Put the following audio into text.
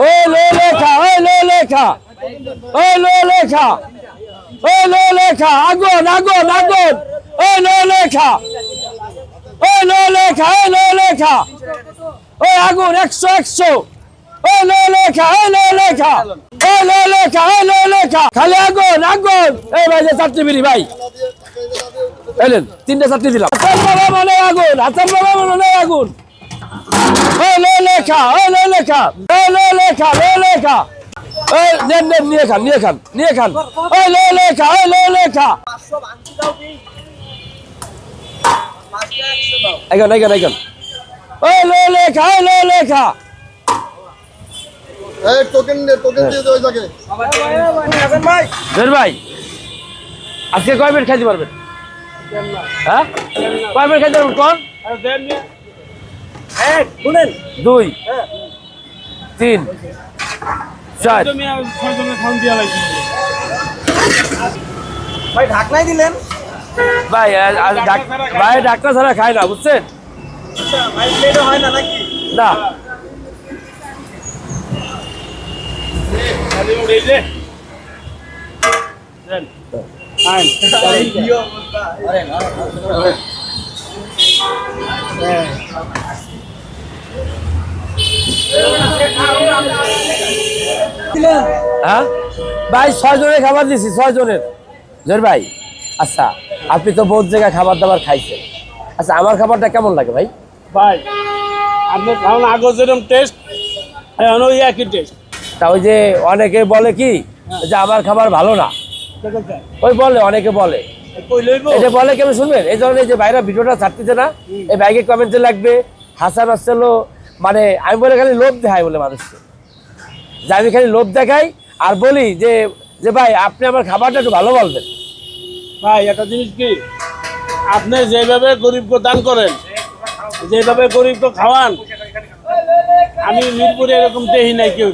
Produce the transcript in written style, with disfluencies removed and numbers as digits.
ওই লো লেখা ওই লো লেখা ওই লো লেখা ওই লো লেখা আগুন আগুন আগুন ওই লো লেখা ওই লো লেখা ওই লো লেখা ওই আগুন 100 100 ওই লো লেখা ওই লো লেখা ওই লো লেখা ওই লো লেখা খালি আগুন আগুন এই ভাই যে চারটি বিড়ি ভাই এলেন তিনটে চারটি দিলাম হাসান বাবা মানে আগুন হাসান বাবা মানে আগুন ওই লো লেখা ওই লো লেখা ওই লো লেখা লো লেখা ওই নেন নেন নিয়ে খান নিয়ে খান নিয়ে খান ওই লো লেখা ওই লো লেখা আইগন আইগন আইগন ওই লো লেখা ওই লো লেখা এই টোকেন দিয়ে দে ওই জায়গায় ভাই বের ভাই আজকে কয় মিনিট খাইতে পারবেন হ্যাঁ কয় মিনিট খাইতে পারবেন কোন এক শুনেন 2 3 4 ভাই ঢাকনাই দিলেন ভাই ভাই ডাক্তার ছাড়া খায় না বুঝছেন ভাই প্লেটও হয় না নাকি না হ্যাঁ ভাই 6 জনের খাবার দিছি 6 জনের জোর ভাই আচ্ছা আপনি তো বহুত জায়গায় খাবার দাবার খাইছেন আচ্ছা আমার খাবারটা কেমন লাগে ভাই ভাই আপনি খাওয়ান আগে যেরকম টেস্ট এখন ওই একই টেস্ট তা ওই যে অনেকে বলে কি যে আমার খাবার ভালো না ওই বলে অনেকে বলে এটা বলে কেমন শুনবেন এই ধরনের যে ভাইরা ভিডিওটা ছাড়তেছে না এই ভাইকে কমেন্টে লাগবে হাসান আসছিল মানে আমি বলে খালি লোভ দেখাই বলে মানুষকে যে আমি খালি লোভ দেখাই আর বলি যে যে ভাই আপনি আমার খাবারটা একটু ভালো বলবেন ভাই একটা জিনিস কি আপনি যেভাবে গরিবকে দান করেন যেভাবে গরিবকে খাওয়ান আমি মিরপুরে এরকম দেখি নাই কেউ